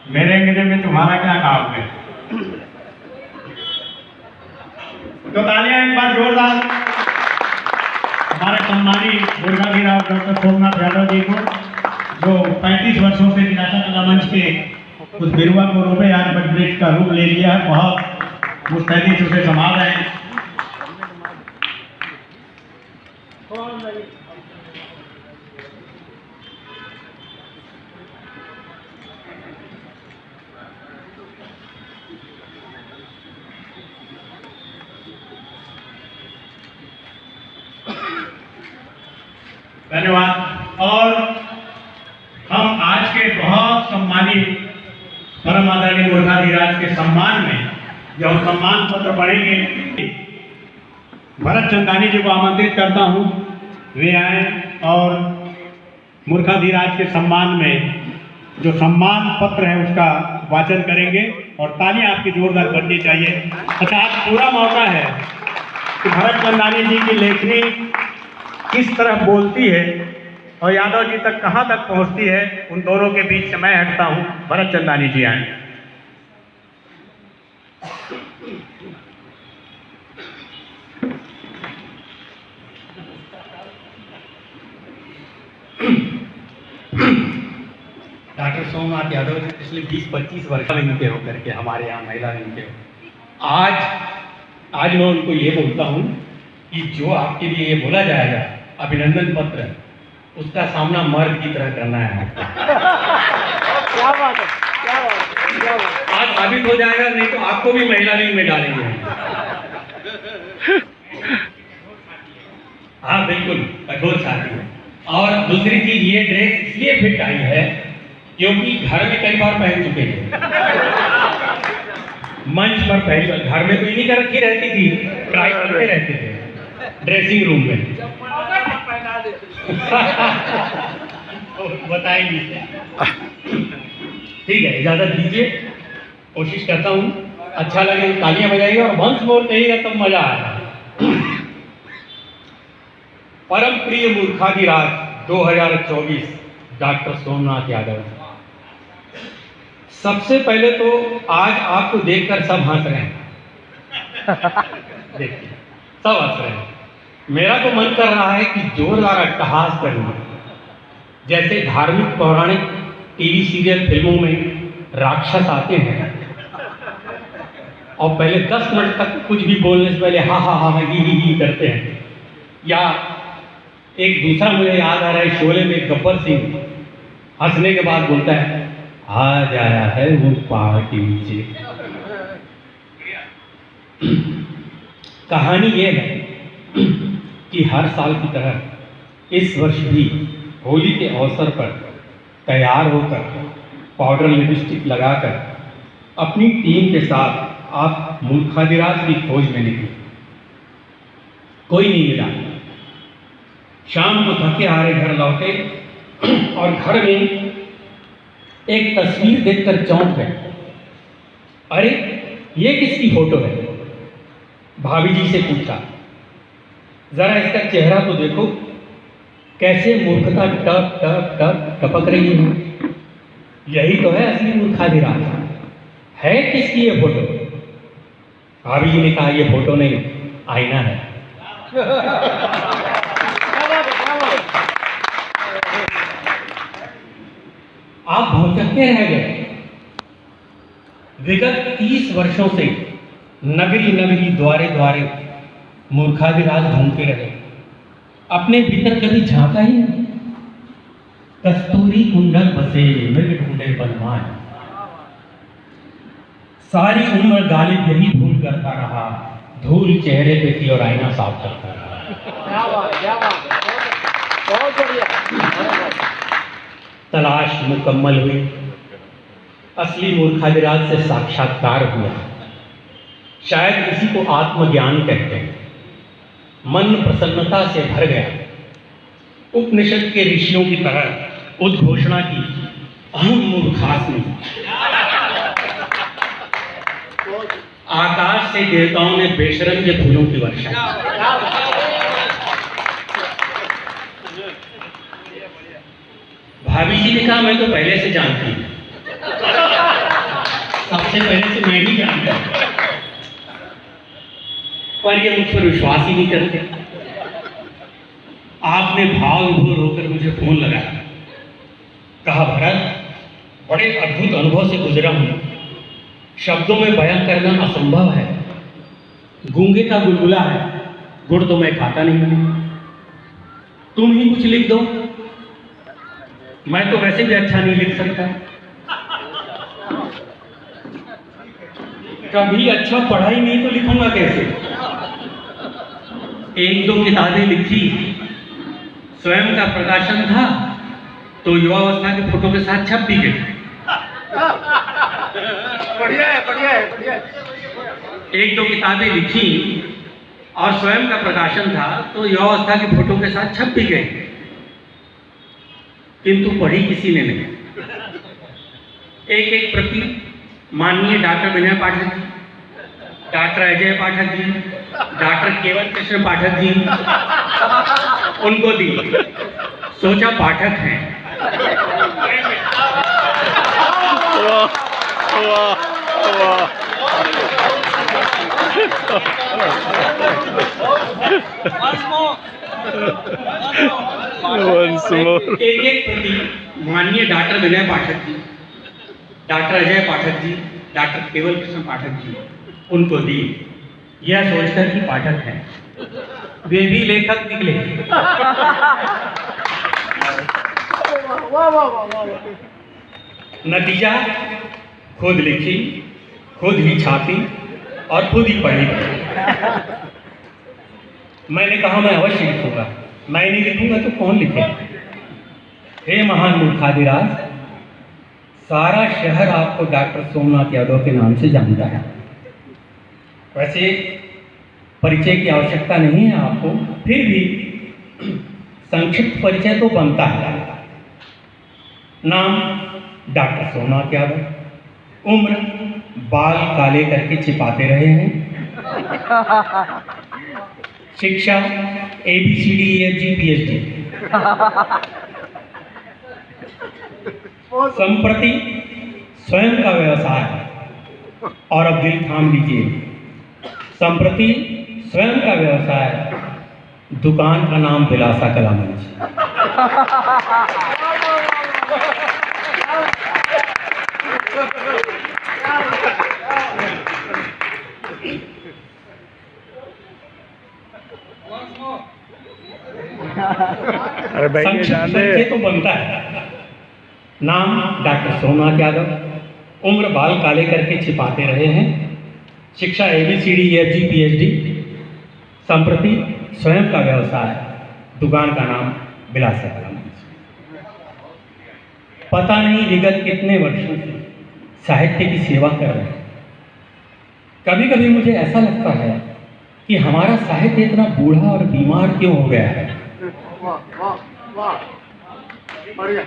मेरे अंग्रेजी में तुम्हारा क्या काम है? तो तालियां एक बार जोरदार हमारे सम्मानी मुर्खाधीराज डॉक्टर सोमनाथ यादव जी को, जो 35 वर्षों से विरासत कला मंच के उस बिरुआ को रोपे आज वृक्ष का रूप ले लिया है। बहुत मुस्तैदी से उसे संभाल रहे हैं। धन्यवाद। और हम आज के बहुत सम्मानित परम आदरणीय मुर्खाधीराज के सम्मान में जो सम्मान पत्र पढ़ेंगे, भरत चंदानी जी को आमंत्रित करता हूं, वे आए और मुर्खाधीराज के सम्मान में जो सम्मान पत्र है उसका वाचन करेंगे। और तालियां आपकी जोरदार बननी चाहिए। अच्छा, आज पूरा मौका है कि भरत चंदानी जी की लेखनी किस तरह बोलती है और यादव जी तक कहां तक पहुंचती है, उन दोनों के बीच से मैं हटता हूं। भरत चंदानी जी आए। डॉक्टर सोमनाथ यादव जी पिछले 20-25 वर्ष विंग के होकर के हमारे यहाँ महिला विंग के हो। आज मैं उनको ये बोलता हूँ कि जो आपके लिए ये बोला जाएगा अभिनंदन पत्र, उसका सामना मर्द की तरह करना है। क्या बात है, क्या बात है, क्या बात है। आज साबित हो जाएगा, नहीं तो आपको भी महिला विंग में डालेंगे। हाँ बिल्कुल, कठोर छाती है। और दूसरी चीज, ये ड्रेस इसलिए फिट आई है क्योंकि घर में कई बार पहन चुके हैं, मंच पर पहली बार। घर में तो इन्हीं का रखी रहती थी, ट्राई करते रहते थे ड्रेसिंग रूम में। बताएंगे। ठीक है, इजाजत दीजिए, कोशिश करता हूँ अच्छा लगे, तालियां बजाइए और वंस मोर कहिएगा तब मजा आएगा। परम प्रिय मुर्खाधीराज 2024 डॉक्टर सोमनाथ यादव। सबसे पहले तो आज आपको देखकर सब हंस रहे हैं। देखिए, सब हंस रहे हैं। मेरा तो मन कर रहा है कि जोरदार अट्टहास करूं, जैसे धार्मिक पौराणिक टीवी सीरियल फिल्मों में राक्षस आते हैं और पहले 10 मिनट तक कुछ भी बोलने से पहले हा हा हा ही करते हैं। या एक दूसरा मुझे याद आ रहा है, शोले में गब्बर सिंह हंसने के बाद बोलता है, आज आया है वो पहाड़ के नीचे। कहानी ये है कि हर साल की तरह इस वर्ष भी होली के अवसर पर तैयार होकर पाउडर लिपस्टिक लगाकर अपनी टीम के साथ आप मुर्खाधीराज की खोज में निकले। कोई नहीं मिला। शाम को थके हारे घर लौटे और घर में एक तस्वीर देखकर चौंक गए। अरे, ये किसकी फोटो है? भाभी जी से पूछा, जरा इसका चेहरा तो देखो, कैसे मूर्खता टप टप टप टपक रही है। यही तो है असली मुर्खाधीराज। है किसकी ये फोटो? भाभी जी ने कहा, ये फोटो नहीं, आईना है। आप भौचक्के रह गए। विगत 30 वर्षों से नगरी नगरी द्वारे द्वारे मुर्खाधीराज घूमते रहे, अपने भीतर कभी झांका ही नहीं। कस्तूरी कुंडल बसे मृग ढूंढे बनमान, सारी उम्र गालिब यही भूल करता रहा, धूल चेहरे पे थी और आईना साफ करता रहा। क्या बात है, क्या बात है, बहुत बढ़िया। तलाश मुकम्मल हुई, असली मुर्खाधीराज से साक्षात्कार हुआ। शायद इसी को आत्मज्ञान कहते हैं। मन प्रसन्नता से भर गया। उपनिषद के ऋषियों की तरह उद्घोषणा की, अहम मूर्खास्मि। आकाश से देवताओं ने बेशरम के फूलों की वर्षा। भाभी जी ने कहा, मैं तो पहले से जानती हूँ। सबसे पहले से मैं ही जानता हूं, पर ये मुझ पर विश्वास ही नहीं करते। आपने भाव विभोर होकर मुझे फोन लगाया, कहा भरत, बड़े अद्भुत अनुभव से गुजरा हूं, शब्दों में बयान करना असंभव है। गूंगे का गुलगुला है, गुड़ तो मैं खाता नहीं हूं, तुम ही कुछ लिख दो, मैं तो वैसे भी अच्छा नहीं लिख सकता। कभी अच्छा पढ़ा ही नहीं तो लिखूंगा कैसे? एक दो किताबें लिखी, स्वयं का प्रकाशन था तो युवावस्था के फोटो के साथ छप भी गई। बढ़िया है, बढ़िया है, बढ़िया है। एक दो किताबें लिखी और स्वयं का प्रकाशन था तो युवावस्था के फोटो के साथ छप भी गई, किंतु पढ़ी किसी ने नहीं। एक एक प्रति माननीय डॉक्टर विनय पाठक जी, डॉक्टर अजय पाठक जी, डॉक्टर केवल कृष्ण पाठक जी, उनको दी। सोचा पाठक हैं, एक एक प्रति माननीय डॉक्टर विनय पाठक जी, डॉक्टर अजय पाठक जी, डॉक्टर केवल कृष्ण पाठक जी, उनको दी, यह सोचकर कि पाठक हैं, वे भी लेखक निकले। वाह वाह वाह वाह वाह। नतीजा खुद लिखी, खुद ही छापी और खुद ही पढ़ी। मैंने कहा मैं अवश्य लिखूंगा, मैं नहीं लिखूंगा तो कौन लिखे? हे महान मूर्खाधिराज, सारा शहर आपको डॉक्टर सोमनाथ यादव के नाम से जानता है। वैसे परिचय की आवश्यकता नहीं है आपको, फिर भी संक्षिप्त परिचय तो बनता है। नाम डॉक्टर सोमनाथ यादव, उम्र बाल काले करके छिपाते रहे हैं, शिक्षा ABCDEFG PhD, संप्रति स्वयं का व्यवसाय, और अब दिल थाम लीजिए, संप्रति स्वयं का व्यवसाय, दुकान का नाम बिलासा कला मंच। अरे भाई जान दे तो बनता है। नाम डॉक्टर सोमनाथ यादव, उम्र बाल काले करके छिपाते रहे हैं, शिक्षा ABCDEFG PhD, संप्रति स्वयं का व्यवसाय, दुकान का नाम बिलासा कला मंच। पता नहीं विगत कितने वर्षों से साहित्य की सेवा कर रहे हैं। कभी कभी मुझे ऐसा लगता है कि हमारा साहित्य इतना बूढ़ा और बीमार क्यों हो गया है। वाह वाह वाह, बढ़िया।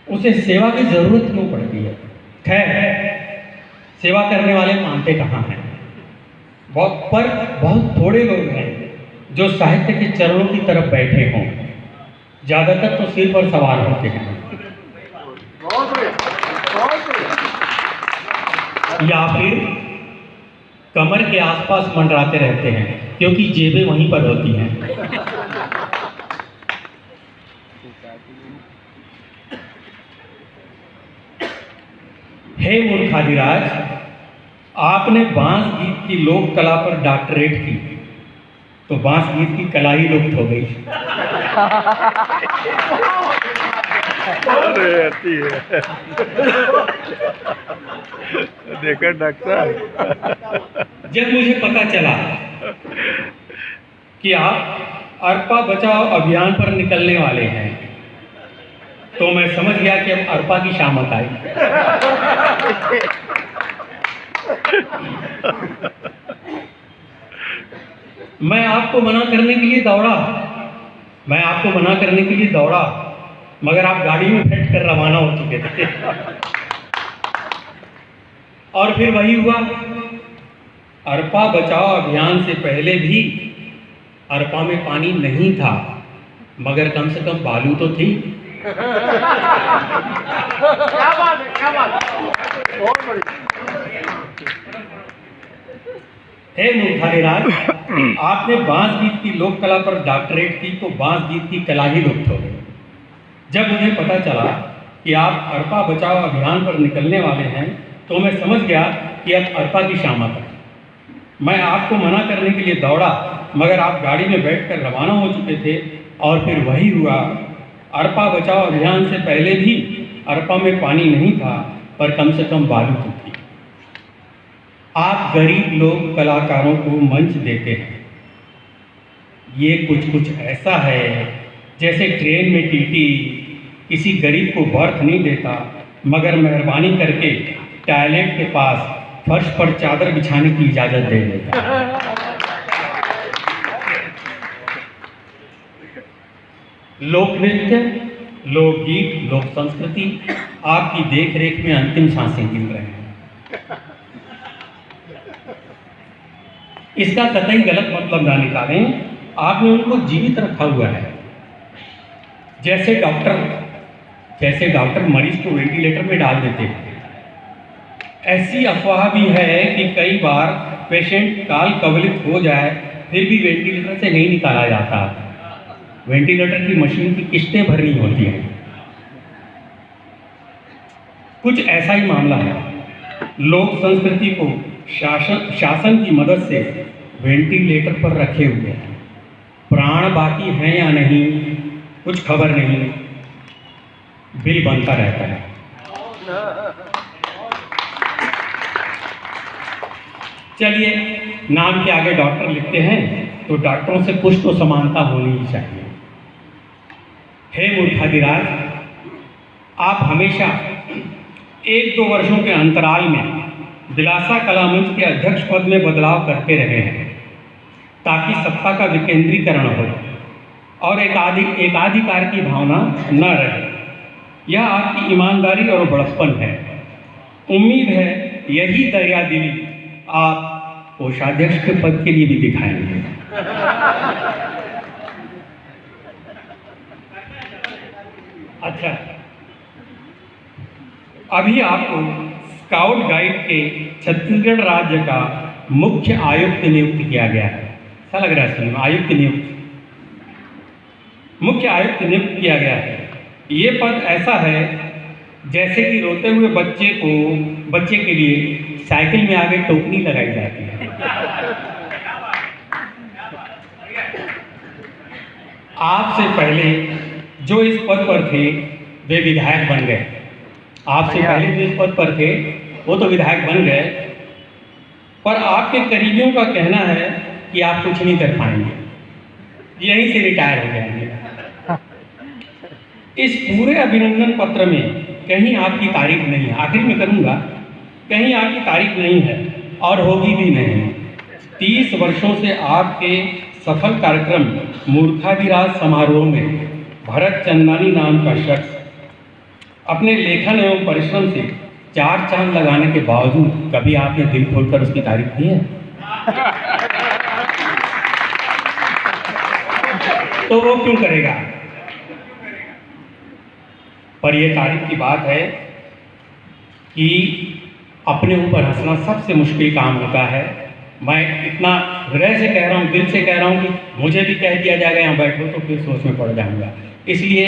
उसे सेवा की जरूरत क्यों पड़ती है? खैर, सेवा करने वाले मानते कहाँ हैं? बहुत थोड़े लोग हैं जो साहित्य के चरणों की तरफ बैठे हों, ज्यादातर तो सिर पर सवार होते हैं, बहुत बढ़िया, बहुत बढ़िया। या फिर कमर के आसपास मंडराते रहते हैं क्योंकि जेबें वहीं पर होती हैं। हे मूर्खाधिराज, आपने बांस गीत की लोक कला पर डॉक्टरेट की तो बांस गीत की कला ही लुप्त हो गई। अरे आती है देखा डॉक्टर। जब मुझे पता चला कि आप अरपा बचाओ अभियान पर निकलने वाले हैं तो मैं समझ गया कि अब अरपा की शामत आई। मैं आपको मना करने के लिए दौड़ा, मगर आप गाड़ी में फट कर रवाना हो चुके थे। और फिर वही हुआ, अरपा बचाओ अभियान से पहले भी अरपा में पानी नहीं था, मगर कम से कम बालू तो थी। क्या बात है, क्या बात है। बहुत बढ़िया। हे मूर्खाधिराज, आपने बांस गीत की लोक कला पर डॉक्टरेट की तो बांस गीत की कला ही लुप्त हो गई। जब मुझे पता चला कि आप अरपा बचाओ अभियान पर निकलने वाले हैं तो मैं समझ गया कि अब अरपा की शामत है। मैं आपको मना करने के लिए दौड़ा, मगर आप गाड़ी में बैठकर रवाना हो चुके थे और फिर वही हुआ। अरपा बचाओ अभियान से पहले भी अरपा में पानी नहीं था, पर कम से कम बालू तो थी। आप गरीब लोग कलाकारों को मंच देते हैं। ये कुछ ऐसा है जैसे ट्रेन में टीटी किसी गरीब को बर्थ नहीं देता, मगर मेहरबानी करके टॉयलेट के पास फर्श पर चादर बिछाने की इजाज़त दे देता है। लोक नृत्य, लोकगीत, लोक संस्कृति आपकी देखरेख में अंतिम सांसें गिन रहे हैं। इसका कतई गलत मतलब ना निकालें। आपने उनको जीवित रखा हुआ है। जैसे डॉक्टर मरीज को वेंटिलेटर में डाल देते हैं, ऐसी अफवाह भी है कि कई बार पेशेंट काल कवलित हो जाए फिर भी वेंटिलेटर से नहीं निकाला जाता। वेंटिलेटर की मशीन की किस्तें भरनी होती हैं। कुछ ऐसा ही मामला है। लोक संस्कृति को शासन की मदद से वेंटिलेटर पर रखे हुए हैं। प्राण बाकी हैं या नहीं कुछ खबर नहीं, बिल बनता रहता है। चलिए, नाम के आगे डॉक्टर लिखते हैं तो डॉक्टरों से कुछ तो समानता होनी ही चाहिए। हे मूर्खाधिराज, आप हमेशा 1-2 वर्षों के अंतराल में दिलासा कला मंच के अध्यक्ष पद में बदलाव करते रहे हैं ताकि सत्ता का विकेंद्रीकरण हो और एकाधिकार की भावना न रहे। यह आपकी ईमानदारी और बड़प्पन है। उम्मीद है यही दरियादिली आप कोषाध्यक्ष के पद के लिए भी दिखाएंगे। अच्छा, अभी आपको स्काउट गाइड के छत्तीसगढ़ राज्य का मुख्य आयुक्त नियुक्त किया गया है। ऐसा लग रहा है सुनिए, आयुक्त नियुक्त, मुख्य आयुक्त नियुक्त किया गया है। ये पद ऐसा है जैसे कि रोते हुए बच्चे के लिए साइकिल में आगे टोकनी लगाई जाती है। आपसे पहले जो इस पद पर थे वे विधायक बन गए। आपसे पहले जो इस पद पर थे वो तो विधायक बन गए, पर आपके करीबियों का कहना है कि आप कुछ नहीं कर पाएंगे, यहीं से रिटायर हो जाएंगे। इस पूरे अभिनंदन पत्र में कहीं आपकी तारीफ नहीं है। आखिर में करूँगा, कहीं आपकी तारीफ नहीं है और होगी भी नहीं। 30 वर्षों से आपके सफल कार्यक्रम मूर्खाधिराज समारोह में भरत चंदानी नाम का शख्स अपने लेखन एवं परिश्रम से 4 चांद लगाने के बावजूद कभी आपने दिल खोलकर उसकी तारीफ की है? तो वो क्यों करेगा? पर यह तारीफ की बात है कि अपने ऊपर हंसना सबसे मुश्किल काम होता है। मैं इतना हृदय से कह रहा हूँ, दिल से कह रहा हूँ कि मुझे भी कह दिया जाएगा यहाँ बैठो तो फिर सोच में पड़ जाऊँगा। इसलिए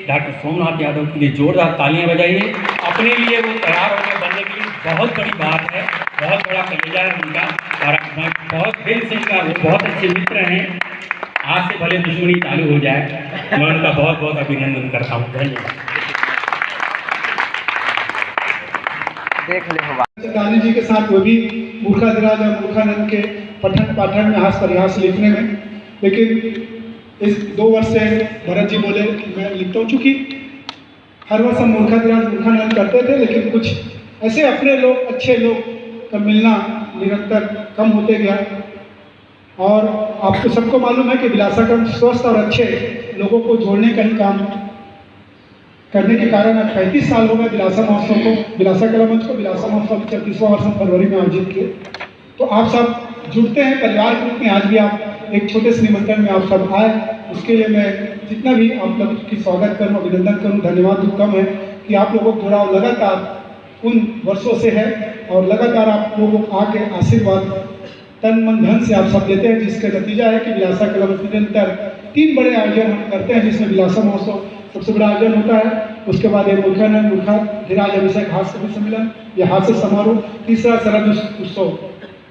डॉक्टर सोमनाथ यादव के लिए जोरदार तालियां बजाइए। अपने लिए वो तैयार होकर बनने के लिए बहुत बड़ी बात है, बहुत बड़ा कलेजा है उनका, और मैं बहुत दिल से उनका, वो बहुत अच्छे मित्र हैं। आज से भले दुश्मनी चालू हो जाए, मैं उनका बहुत बहुत अभिनंदन करता हूँ। धन्यवाद। देख ले गांधी जी के साथ वो भी मूर्खाधिराज और मूर्खानंद के पठन पाठन में हास परिहास लिखने में, लेकिन इस 2 वर्ष से भरत जी बोले मैं लिखता हूँ। चूँकि हर वर्ष हम मूर्खाधिराज मूर्खानंद करते थे, लेकिन कुछ ऐसे अपने लोग, अच्छे लोग का मिलना निरंतर कम होते गया। और आपको सबको मालूम है कि दिलासा का स्वस्थ और अच्छे लोगों को जोड़ने का ही काम करने के कारण आज 35 साल हो गए दिलासा महोत्सव को, दिलासा कला मंच को। दिलासा महोत्सव 34वां वर्ष हम फरवरी में आयोजित किए। तो आप सब जुड़ते हैं परिवार के रूप में। आज भी आप एक छोटे से निमंत्रण में आप सब आए, उसके लिए मैं जितना भी आप लोग की स्वागत करूँ, अभिनंदन करूँ। धन्यवाद कम है कि आप लोगों को जुड़ाव लगातार उन वर्षों से है और लगातार आप लोगों को आके आशीर्वाद तन मन धन से आप सब लेते हैं, जिसका नतीजा है कि विलासा क्लब निरंतर 3 बड़े आयोजन हम करते हैं, जिसमें विलासा महोत्सव सबसे बड़ा आयोजन होता है। उसके बाद ये मूर्खानंद मूर्खाधिराज अभिषेक हास्य कवि सम्मेलन, यह हास्य समारोह, तीसरा शरद उत्सव,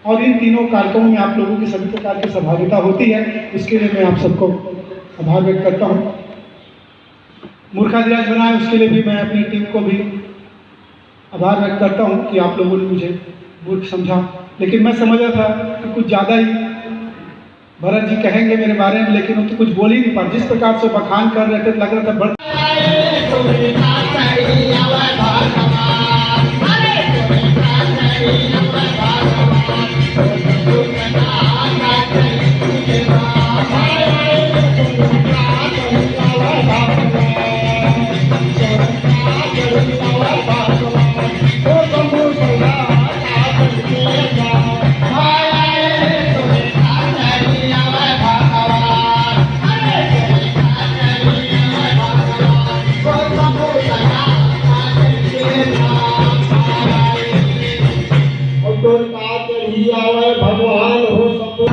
और इन तीनों कार्यक्रमों में आप लोगों की सभी प्रकार की सहभागिता होती है। इसके लिए मैं आप सबको आभार व्यक्त करता हूँ। मूर्खाधिराज बनाए उसके लिए भी मैं अपनी टीम को भी आभार व्यक्त करता हूँ कि आप लोगों ने मुझे मूर्ख समझा, लेकिन मैं समझा था कि कुछ ज़्यादा ही भरत जी कहेंगे मेरे बारे में, लेकिन वो तो कुछ बोल ही नहीं पा। जिस प्रकार से बखान कर रहे थे लग रहा था बड़ भगवान हो सके